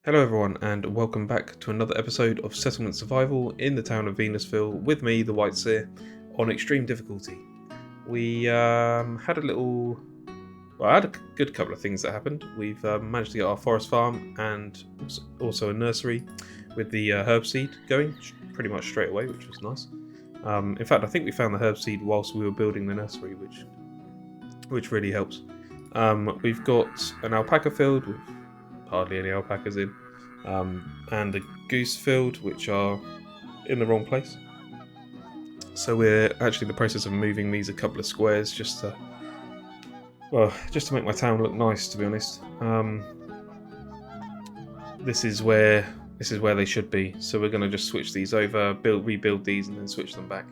Hello everyone and welcome back to another episode of Settlement Survival in the town of Venusville with me, the Whiteseer, on extreme difficulty. We had a little... Well, I had a good couple of things that happened. We've managed to get our forest farm and also a nursery with the herb seed going pretty much straight away, which was nice. In fact, I think we found the herb seed whilst we were building the nursery, which really helps. We've got an alpaca field with hardly any alpacas in, and a goose field which are in the wrong place. So we're actually in the process of moving these a couple of squares just to make my town look nice, to be honest. This is where they should be. So we're going to just switch these over, rebuild these, and then switch them back.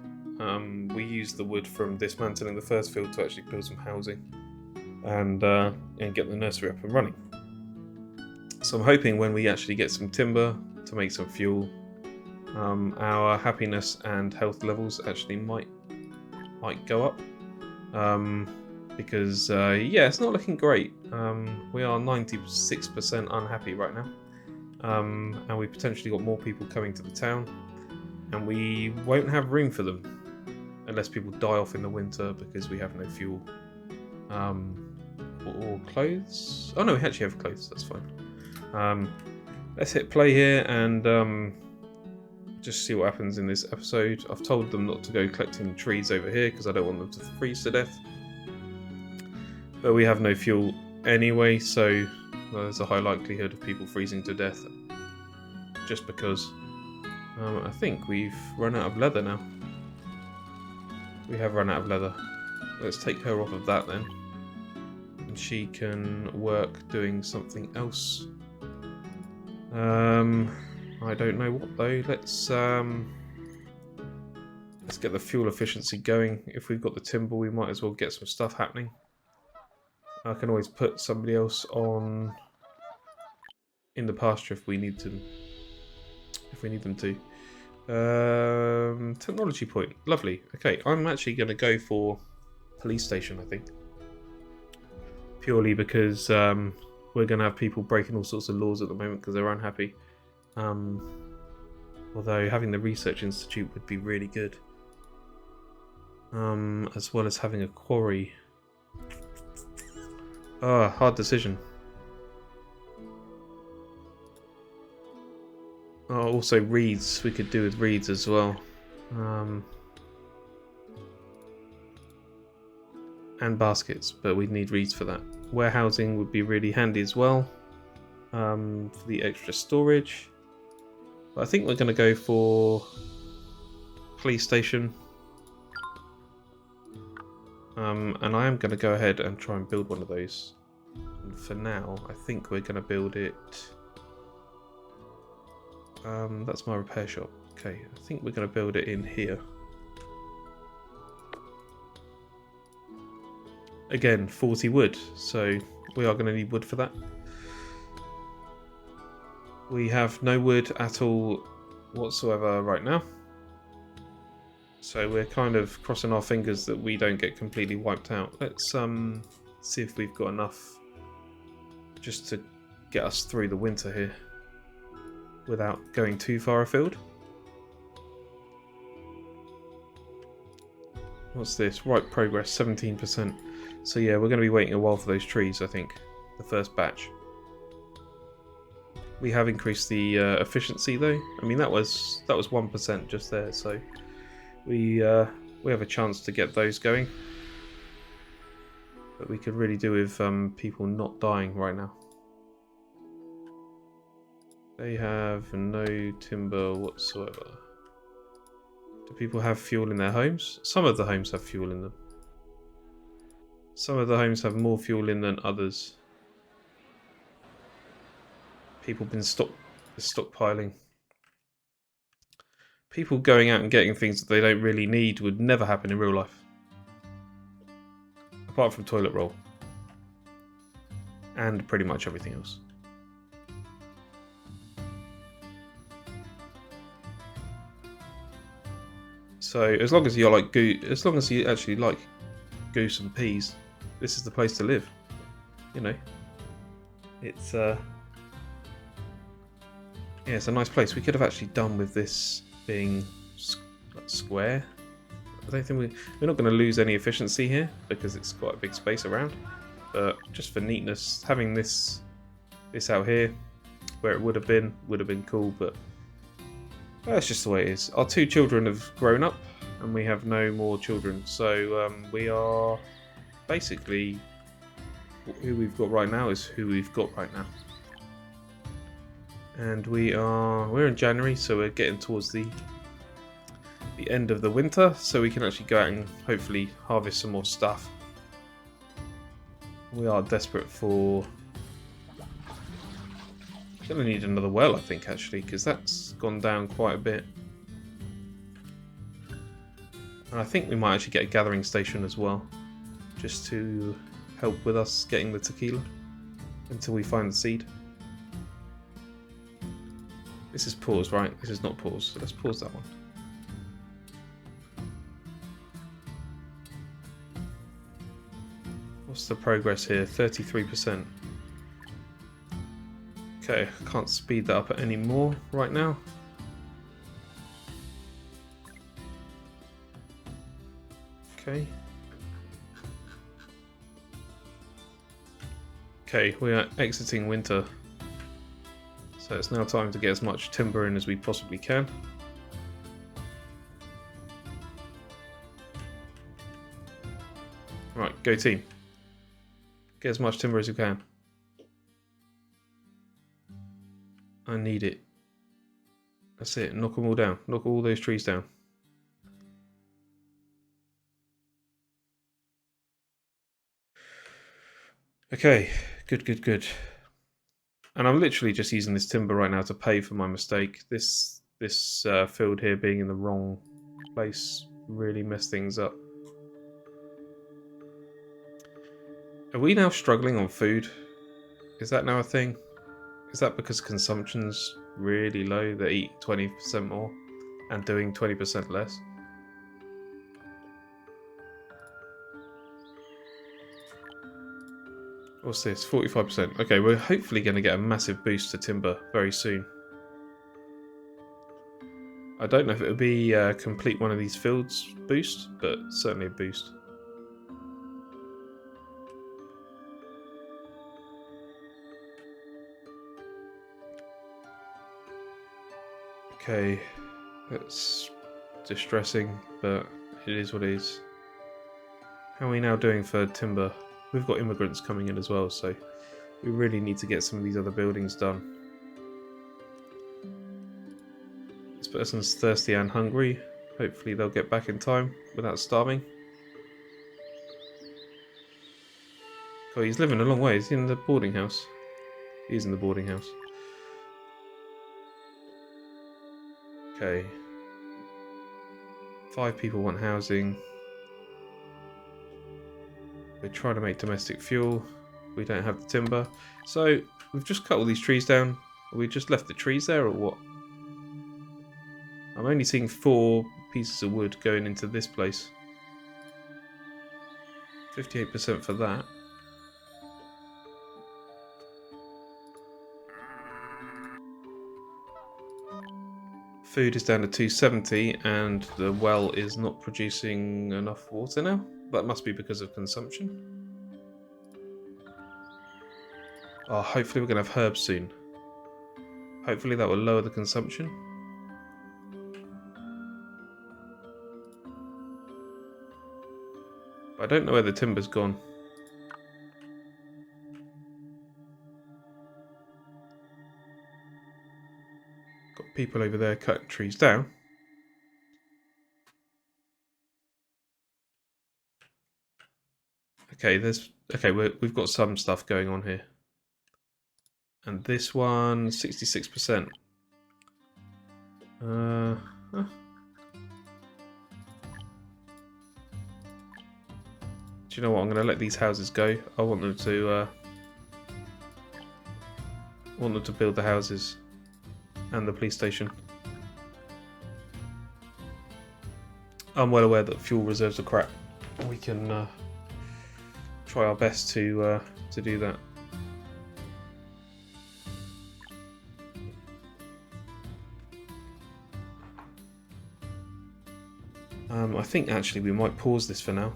We used the wood from dismantling the first field to actually build some housing and get the nursery up and running. So I'm hoping when we actually get some timber to make some fuel, our happiness and health levels actually might go up. Because it's not looking great. We are 96% unhappy right now. And we potentially got more people coming to the town, and we won't have room for them unless people die off in the winter because we have no fuel. Or clothes. Oh no, we actually have clothes, that's fine. Let's hit play here and just see what happens in this episode. I've told them not to go collecting trees over here because I don't want them to freeze to death. But we have no fuel anyway, so there's a high likelihood of people freezing to death just because. I think we've run out of leather now. We have run out of leather. Let's take her off of that then. And she can work doing something else. I don't know what though. Let's get the fuel efficiency going. If we've got the timber, we might as well get some stuff happening. I can always put somebody else on in the pasture if we need them to. Technology point, lovely. Okay, I'm actually going to go for police station, I think, purely because we're going to have people breaking all sorts of laws at the moment because they're unhappy. Although having the research institute would be really good, as well as having a quarry. Hard decision. Also reeds, we could do with reeds as well. And baskets, but we'd need reeds for that. Warehousing would be really handy as well, for the extra storage. But I think we're going to go for police station. And I am going to go ahead and try and build one of those. And for now, I think we're going to build it. That's my repair shop. Okay, I think we're going to build it in here. Again, 40 wood, so we are going to need wood for that. We have no wood at all whatsoever right now. So we're kind of crossing our fingers that we don't get completely wiped out. Let's see if we've got enough just to get us through the winter here without going too far afield. What's this? Right progress, 17%. So yeah, we're going to be waiting a while for those trees, I think. The first batch. We have increased the efficiency though. I mean, that was 1% just there, so we have a chance to get those going. But we could really do with people not dying right now. They have no timber whatsoever. Do people have fuel in their homes? Some of the homes have fuel in them. Some of the homes have more fuel in than others. People been stockpiling. People going out and getting things that they don't really need would never happen in real life. Apart from toilet roll. And pretty much everything else. So as long as you actually like goose and peas, this is the place to live. You know, it's Yeah, it's a nice place. We could have actually done with this being square. I don't think we're not going to lose any efficiency here because it's quite a big space around. But just for neatness, having this out here where it would have been cool. But that's just the way it is. Our 2 children have grown up, and we have no more children. So we are basically who we've got right now is who we've got right now. And we're in January, so we're getting towards the end of the winter, so we can actually go out and hopefully harvest some more stuff. We are desperate for... Gonna need another well, I think, actually, because that's gone down quite a bit. And I think we might actually get a gathering station as well, just to help with us getting the tequila until we find the seed. This is pause, right? This is not pause, so let's pause that one. What's the progress here? 33%. Okay, I can't speed that up any more right now. Okay. Okay, we are exiting winter. So it's now time to get as much timber in as we possibly can. Right, go team. Get as much timber as you can. I need it. That's it, knock them all down. Knock all those trees down. Okay, good. And I'm literally just using this timber right now to pay for my mistake. This field here being in the wrong place really messed things up. Are we now struggling on food? Is that now a thing? Is that because consumption's really low? They eat 20% more and doing 20% less? What's this? 45%. Okay, we're hopefully going to get a massive boost to timber very soon. I don't know if it would be complete one of these fields boost, but certainly a boost. Okay, that's distressing, but it is what it is. How are we now doing for timber? We've got immigrants coming in as well, so we really need to get some of these other buildings done. This person's thirsty and hungry. Hopefully they'll get back in time without starving. Oh, he's living a long way. Is he in the boarding house? He's in the boarding house. Okay. 5 people want housing. We're trying to make domestic fuel. We don't have the timber. So, we've just cut all these trees down. We just left the trees there, or what? I'm only seeing 4 pieces of wood going into this place. 58% for that. Food is down to 270 and the well is not producing enough water now. That must be because of consumption. Oh, hopefully we're going to have herbs soon. Hopefully that will lower the consumption. I don't know where the timber's gone. Got people over there cutting trees down. Okay, we've got some stuff going on here. And this one, 66%. Huh. Do you know what? I'm going to let these houses go. I want them to build the houses and the police station. I'm well aware that fuel reserves are crap. We can try our best to do that. I think actually we might pause this for now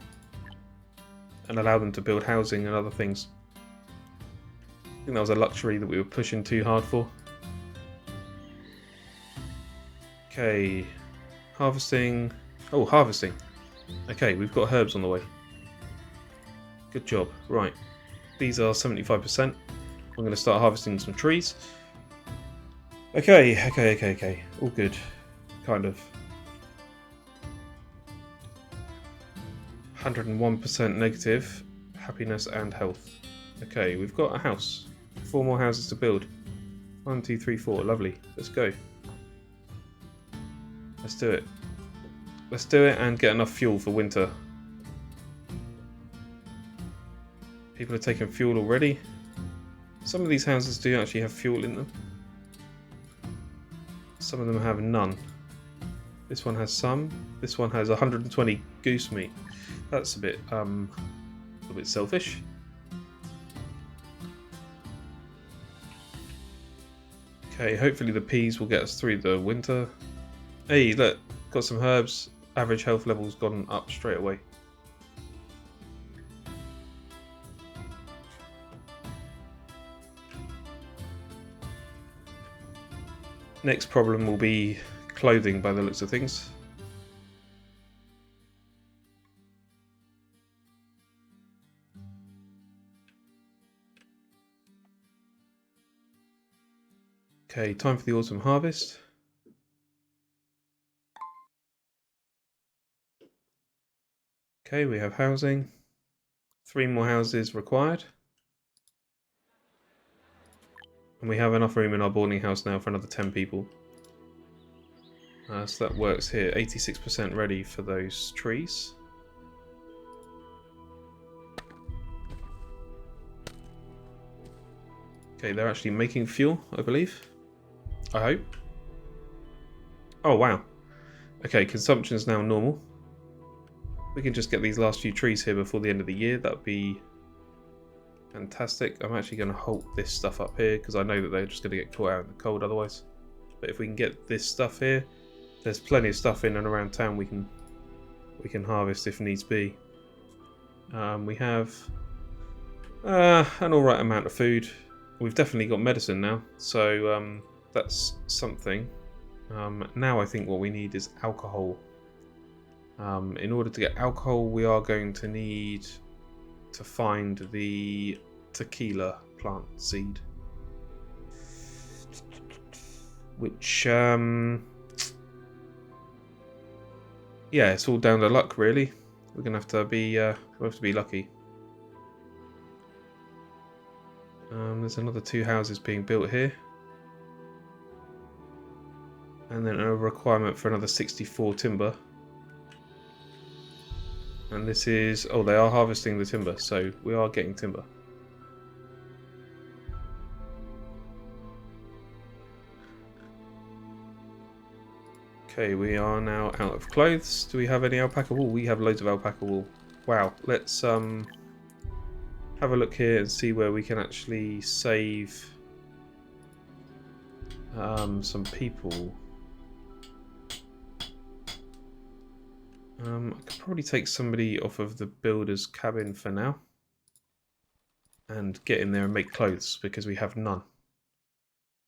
and allow them to build housing and other things. I think that was a luxury that we were pushing too hard for. Okay, harvesting. Oh, harvesting. Okay, we've got herbs on the way. Good job. Right, these are 75%. I'm going to start harvesting some trees. Okay. All good. Kind of. 101% negative. Happiness and health. Okay, we've got a house. 4 more houses to build. 1, 2, 3, 4. Lovely. Let's go. Let's do it. Let's do it and get enough fuel for winter. People are taking fuel already. Some of these houses do actually have fuel in them. Some of them have none. This one has some. This one has 120 goose meat. That's a bit selfish. Okay, hopefully the peas will get us through the winter. Hey, look, got some herbs. Average health level's gone up straight away. Next problem will be clothing by the looks of things. Okay, time for the autumn harvest. Okay, we have housing. 3 more houses required. And we have enough room in our boarding house now for another 10 people. So that works here. 86% ready for those trees. Okay, they're actually making fuel, I believe. I hope. Oh, wow. Okay, consumption's now normal. We can just get these last few trees here before the end of the year. That would be fantastic. I'm actually going to halt this stuff up here because I know that they're just going to get caught out in the cold otherwise. But if we can get this stuff here, there's plenty of stuff in and around town we can harvest if needs be. We have an alright amount of food. We've definitely got medicine now, so that's something. Now I think what we need is alcohol. In order to get alcohol, we are going to need to find the tequila plant seed. Which, yeah, it's all down to luck, really. We're gonna have to be lucky. There's another 2 houses being built here, and then a requirement for another 64 timber. And this is, oh, they are harvesting the timber, so we are getting timber. Okay, we are now out of clothes. Do we have any alpaca wool? We have loads of alpaca wool. Wow, let's have a look here and see where we can actually save some people. I could probably take somebody off of the builder's cabin for now and get in there and make clothes because we have none.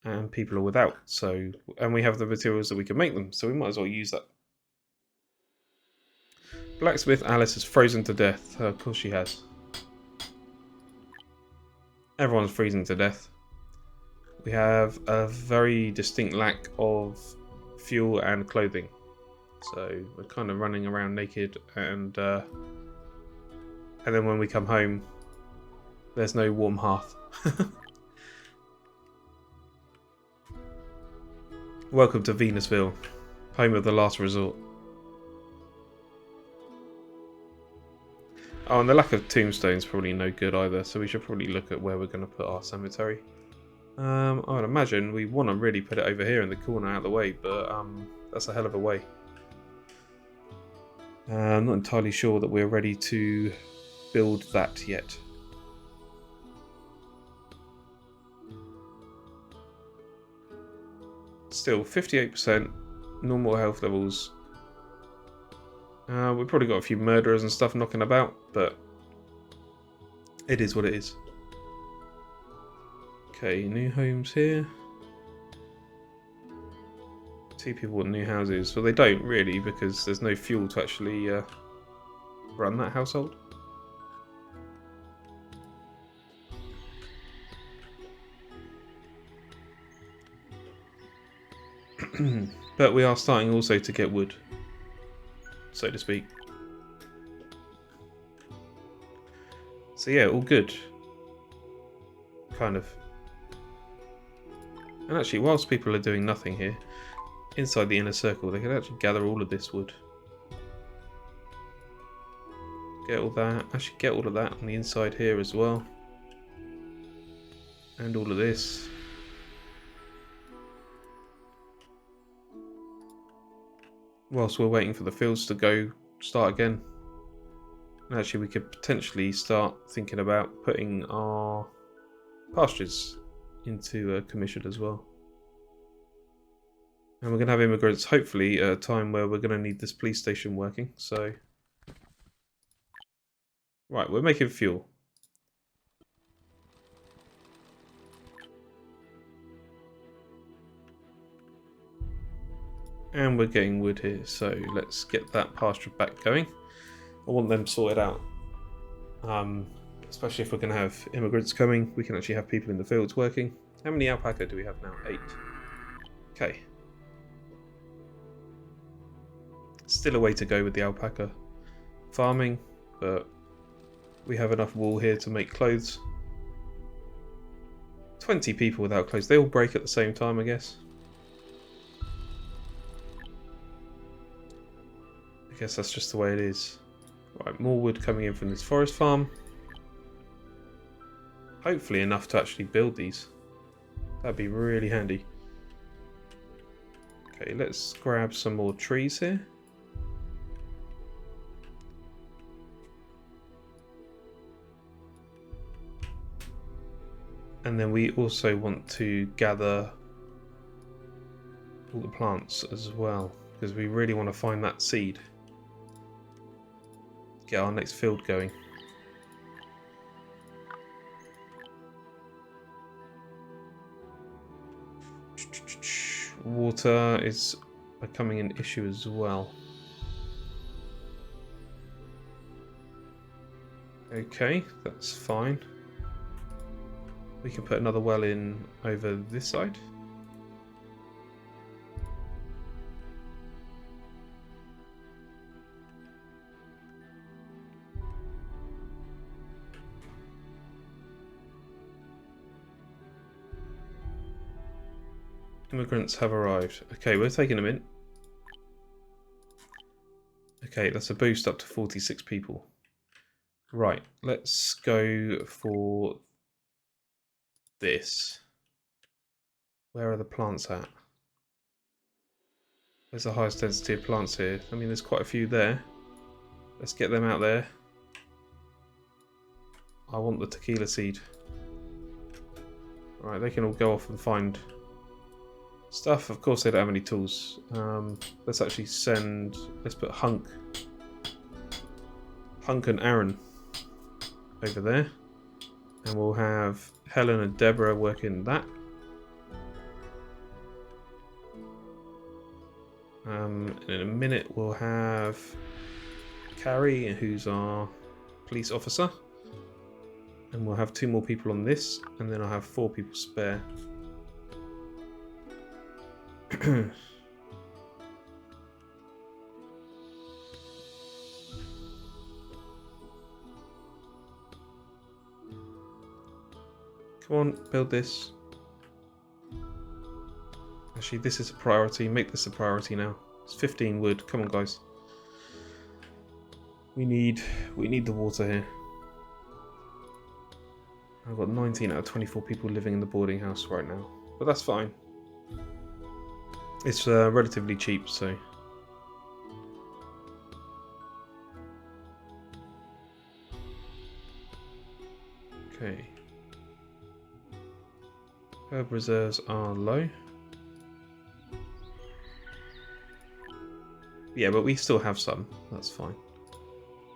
And people are without, so, and we have the materials that we can make them, so we might as well use that. Blacksmith Alice is frozen to death. Of course she has. Everyone's freezing to death. We have a very distinct lack of fuel and clothing. So we're kind of running around naked, and then when we come home, there's no warm hearth. Welcome to Venusville, home of the last resort. Oh, and the lack of tombstones probably no good either, so we should probably look at where we're going to put our cemetery. I would imagine we want to really put it over here in the corner out of the way, but that's a hell of a way. I'm not entirely sure that we're ready to build that yet. Still, 58%, normal health levels. We've probably got a few murderers and stuff knocking about, but it is what it is. Okay, new homes here. 2 people want new houses. Well, they don't really, because there's no fuel to actually run that household. But we are starting also to get wood, so to speak. So yeah, all good. Kind of. And actually, whilst people are doing nothing here, inside the inner circle, they could actually gather all of this wood. Get all that. Actually, get all of that on the inside here as well. And all of this. Whilst we're waiting for the fields to start again. And actually, we could potentially start thinking about putting our pastures into commission as well. And we're going to have immigrants, hopefully, at a time where we're going to need this police station working, so... Right, we're making fuel. And we're getting wood here, so let's get that pasture back going. I want them sorted out. Especially if we're going to have immigrants coming, we can actually have people in the fields working. How many alpaca do we have now? 8. Okay. Still a way to go with the alpaca farming, but we have enough wool here to make clothes. 20 people without clothes. They all break at the same time, I guess. I guess that's just the way it is. Right, more wood coming in from this forest farm. Hopefully enough to actually build these. That'd be really handy. Okay, let's grab some more trees here. And then we also want to gather all the plants as well, because we really want to find that seed. Get our next field going. Water is becoming an issue as well. Okay, that's fine. We can put another well in over this side. Immigrants have arrived. Okay, we're taking them in. Okay, that's a boost up to 46 people. Right, let's go for this. Where are the plants at? Where's the highest density of plants here? I mean, there's quite a few there. Let's get them out there. I want the tequila seed. Right, they can all go off and find stuff. Of course, they don't have any tools. Let's actually send... Let's put Hunk and Aaron over there. And we'll have Helen and Deborah working that. And in a minute, we'll have Carrie, who's our police officer. And we'll have 2 more people on this, and then I'll have 4 people spare. Come on, build this. Actually, this is a priority. Make this a priority now. It's 15 wood. Come on, guys. We need the water here. I've got 19 out of 24 people living in the boarding house right now, but that's fine. It's relatively cheap, so. Okay. Herb reserves are low. Yeah, but we still have some. That's fine.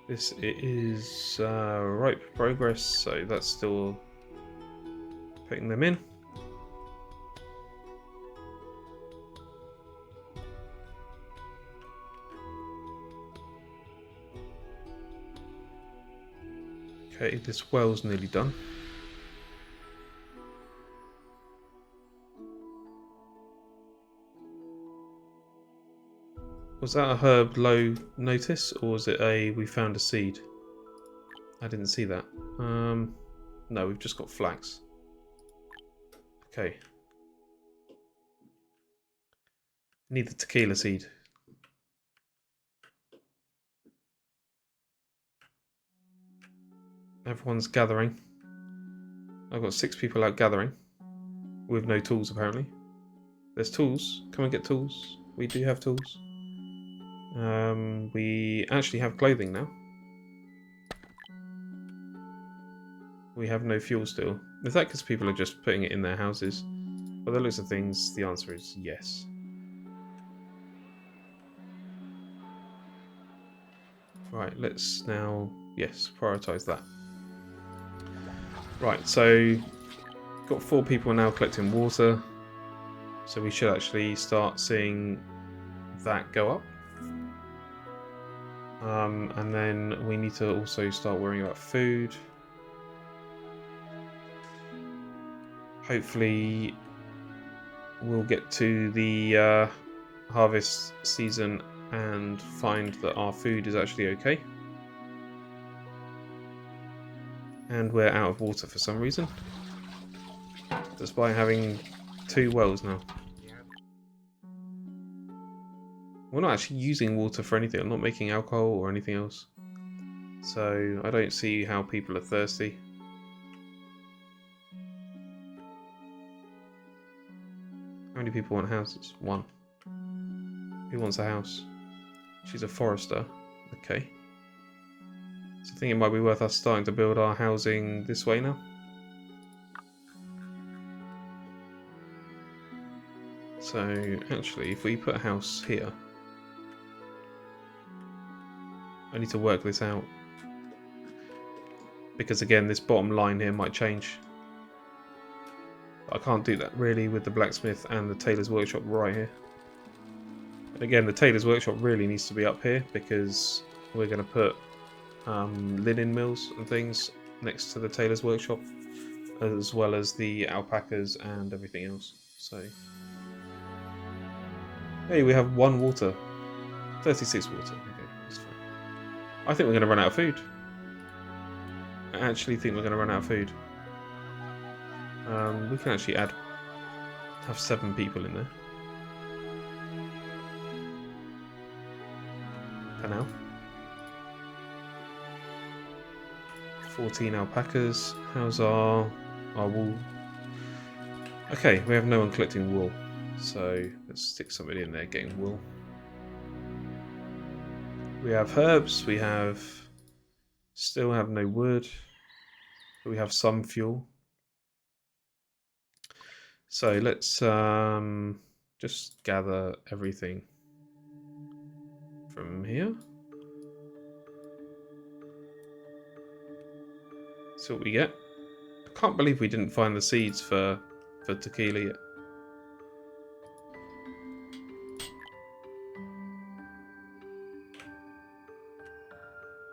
This is ripe progress, so that's still putting them in. Okay, this well's nearly done. Was that a herb low notice, or was it a we found a seed? I didn't see that. No, we've just got flax. Okay. Need the tequila seed. Everyone's gathering. I've got 6 people out gathering. With no tools, apparently. There's tools. Come and get tools. We do have tools. We actually have clothing now. We have no fuel still. Is that because people are just putting it in their houses? By the looks of things, the answer is yes. Right, let's now, yes, prioritise that. Right, so got 4 people now collecting water. So we should actually start seeing that go up. And then we need to also start worrying about food. Hopefully we'll get to the harvest season and find that our food is actually okay. And we're out of water for some reason. Despite having 2 wells now. We're not actually using water for anything. I'm not making alcohol or anything else. So I don't see how people are thirsty. How many people want houses? 1. Who wants a house? She's a forester. Okay. So I think it might be worth us starting to build our housing this way now. So actually, if we put a house here, I need to work this out. Because again, this bottom line here might change. I can't do that really with the blacksmith and the tailor's workshop right here. And again, the tailor's workshop really needs to be up here because we're going to put linen mills and things next to the tailor's workshop, as well as the alpacas and everything else. So, hey, we have 1 water, 36 water. Okay, that's fine. I think we're going to run out of food. I actually think we're going to run out of food. We can actually have 7 people in there. For now. 14 alpacas. How's our wool? Okay, we have no one collecting wool. So let's stick somebody in there getting wool. We have herbs, we still have no wood. But we have some fuel. So let's just gather everything from here. See what we get. I can't believe we didn't find the seeds for tequila yet.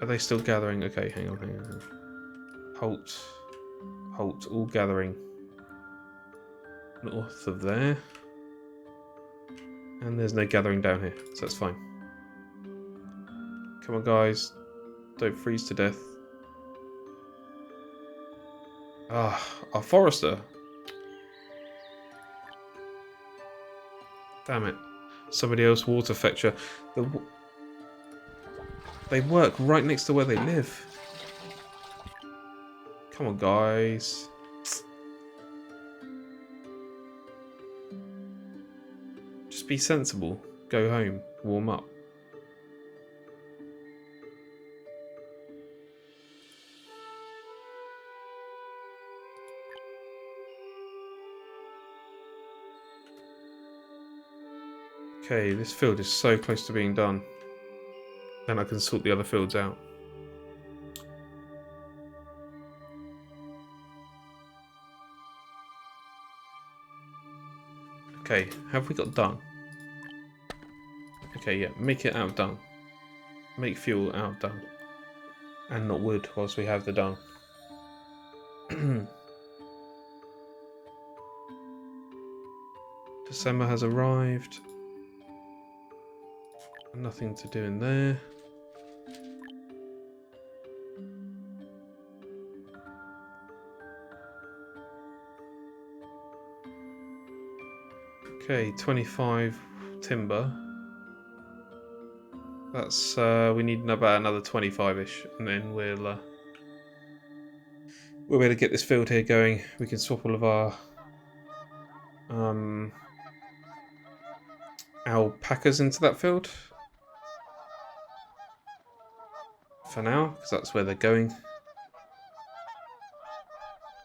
Are they still gathering? Okay, hang on. Halt, all gathering. North of there. And there's no gathering down here, so that's fine. Come on, guys. Don't freeze to death. Ah, our forester. Damn it. Somebody else water fetcher. They work right next to where they live. Come on, guys. Just be sensible. Go home. Warm up. Okay, this field is so close to being done. Then I can sort the other fields out. Okay, have we got dung? Okay, yeah, make it out of dung. Make fuel out of dung. And not wood whilst we have the dung. December has arrived. Nothing to do in there. Okay, 25 timber. That's we need about another 25-ish, and then we'll be able to get this field here going. We can swap all of our alpacas into that field for now, because that's where they're going.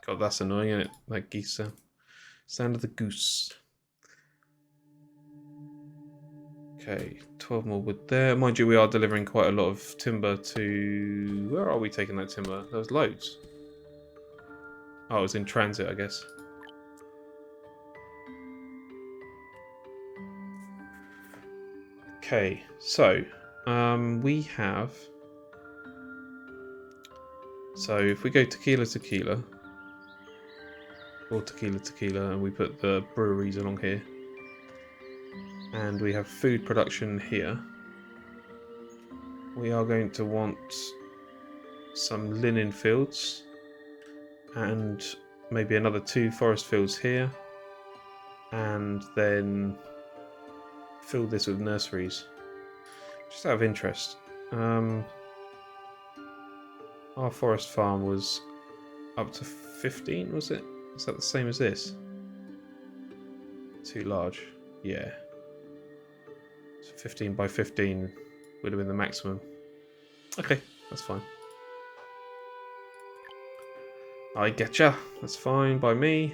God, that's annoying, isn't it? Like geese sound. Sound of the goose. Okay, 12 more wood there. Mind you, we are delivering quite a lot of timber to... Where are we taking that timber? There was loads. Oh, it was in transit, I guess. Okay, so we have... So if we go tequila, tequila, or tequila, tequila, and we put the breweries along here, and we have food production here, we are going to want some linen fields, and maybe another 2 forest fields here, and then fill this with nurseries. Just out of interest, our forest farm was up to 15, was it? Is that the same as this? Too large. Yeah. So 15 by 15 would have been the maximum. Okay, that's fine. I getcha. That's fine by me.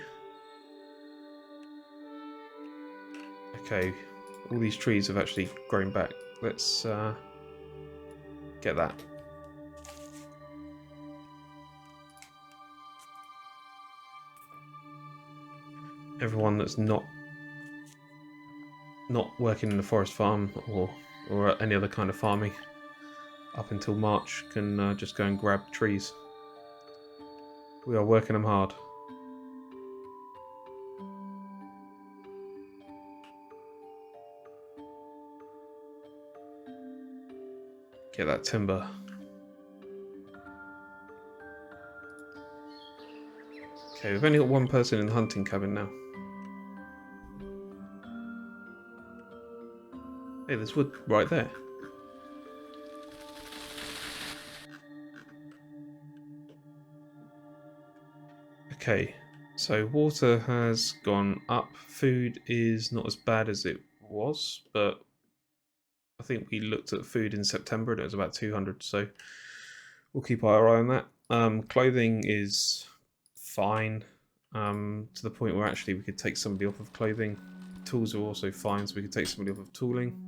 Okay, all these trees have actually grown back. Let's get that. Everyone that's not working in the forest farm or any other kind of farming up until March can just go and grab trees. We are working them hard. Get that timber. Okay, we've only got one person in the hunting cabin now. Hey, there's wood right there. Okay, so water has gone up. Food is not as bad as it was, but I think we looked at food in September and it was about 200, so we'll keep our eye on that. Clothing is fine, to the point where actually we could take somebody off of clothing. Tools are also fine, so we could take somebody off of tooling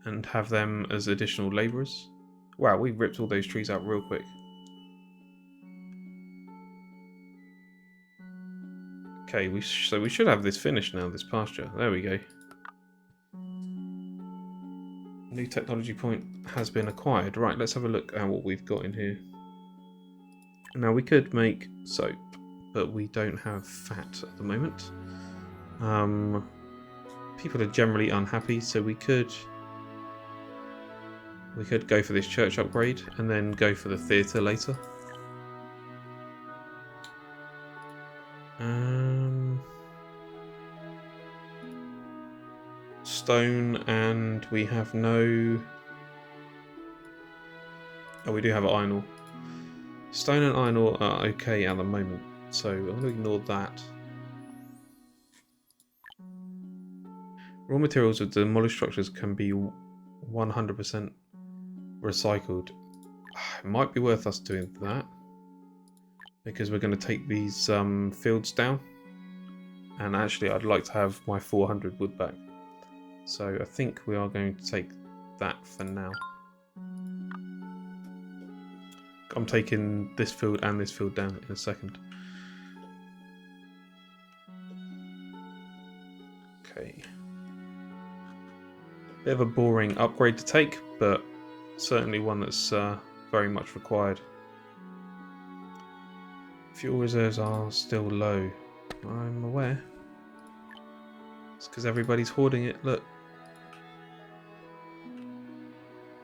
and have them as additional labourers. Wow, we ripped all those trees out real quick. Okay, so we should have this finished now, this pasture. There we go. New technology point has been acquired. Right, let's have a look at what we've got in here. Now, we could make soap, but we don't have fat at the moment. People are generally unhappy, so we could go for this church upgrade and then go for the theatre later. Stone, and we have no... Oh, we do have iron ore. Stone and iron ore are okay at the moment, so I'm going to ignore that. Raw materials of demolished structures can be 100% recycled. It might be worth us doing that, because we're going to take these fields down, and actually I'd like to have my 400 wood back. So I think we are going to take that for now. I'm taking this field and this field down in a second. Okay. Bit of a boring upgrade to take, but certainly one that's very much required. Fuel reserves are still low. I'm aware. It's because everybody's hoarding it. Look.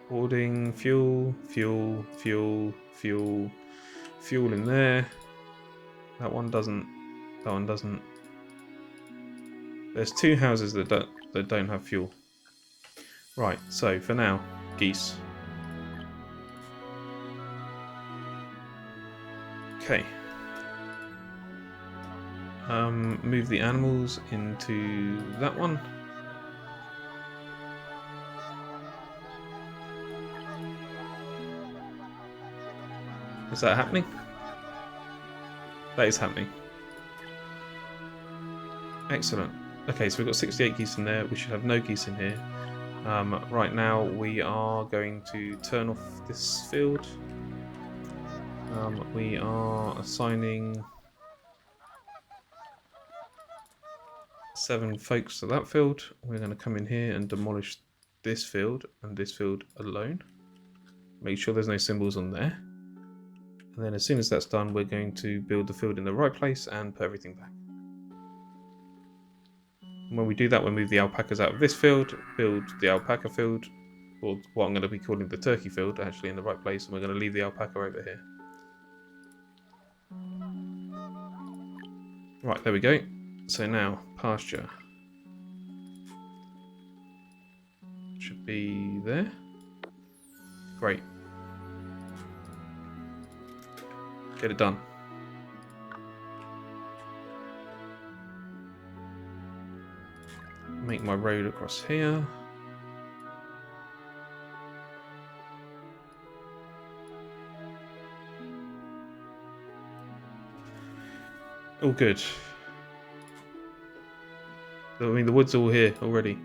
Hoarding fuel, fuel, fuel, fuel, fuel in there. That one doesn't. That one doesn't. There's 2 houses that don't have fuel. Right. So for now, geese. Okay. Move the animals into that one. Is that happening? That is happening. Excellent. Okay, so we've got 68 geese in there. We should have no geese in here. Right now, we are going to turn off this field. We are assigning 7 folks to that field. We're going to come in here and demolish this field and this field alone. Make sure there's no symbols on there. And then as soon as that's done, we're going to build the field in the right place and put everything back. And when we do that, we'll move the alpacas out of this field, build the alpaca field, or what I'm going to be calling the turkey field, actually in the right place, and we're going to leave the alpaca over here. Right, there we go. So now, pasture. Should be there. Great. Get it done. Make my road across here. All good. I mean, the wood's all here already.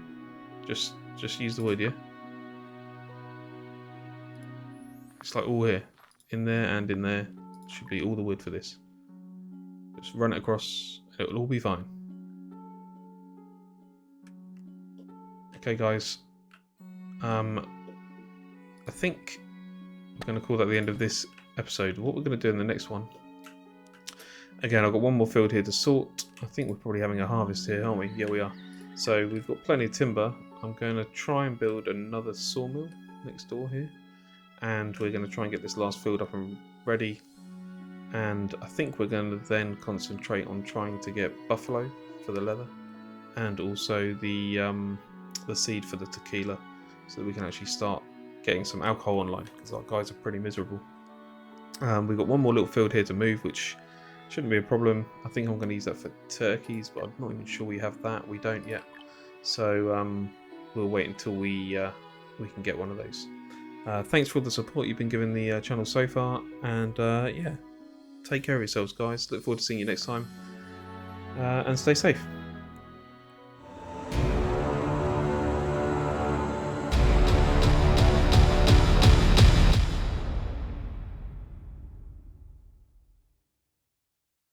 Just use the wood, yeah? It's like all here. In there and in there. Should be all the wood for this. Just run it across. It'll all be fine. Okay, guys. I think I'm going to call that the end of this episode. What we're going to do in the next one. Again, I've got one more field here to sort. I think we're probably having a harvest here, aren't we? Yeah, we are. So we've got plenty of timber. I'm going to try and build another sawmill next door here. And we're going to try and get this last field up and ready. And I think we're going to then concentrate on trying to get buffalo for the leather. And also the seed for the tequila. So that we can actually start getting some alcohol online. Because our guys are pretty miserable. We've got one more little field here to move, which shouldn't be a problem. I think I'm going to use that for turkeys, but I'm not even sure we have that. We don't yet. So we'll wait until we can get one of those. Thanks for all the support you've been giving the channel so far. And yeah, take care of yourselves, guys. Look forward to seeing you next time. And stay safe.